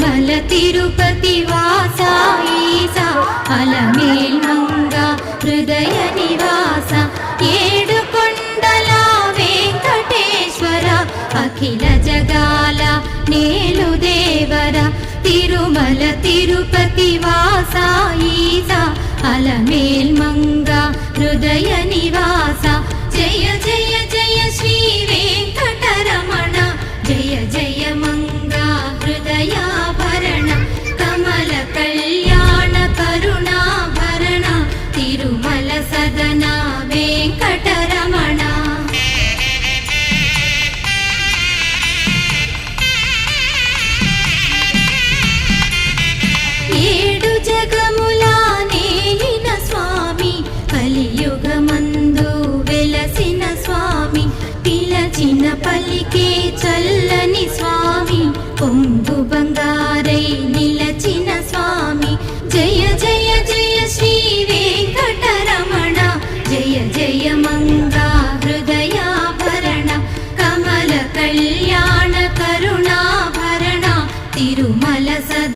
తిరుమల తిరుపతి వాసా ఈసా అలమేల్ మంగా హృదయ నివాస ఏడు కొండల వెంకటేశ్వర అఖిల జగాల నేలు దేవర తిరుమల తిరుపతి వాసా ఈసా అలమేల్ మంగా హృదయ నివాస జయ జయ జయ శ్రీ వెంకటరమణ జయ జయ మంగా హృదయాభరణ కమల కళ్యాణ కరుణాభరణ తిరుమల సదన వెంకటరమణ ఏడు జగముల నేలిన స్వామి కలియుగమందు వెలసిన స్వామి పిలచిన పలికే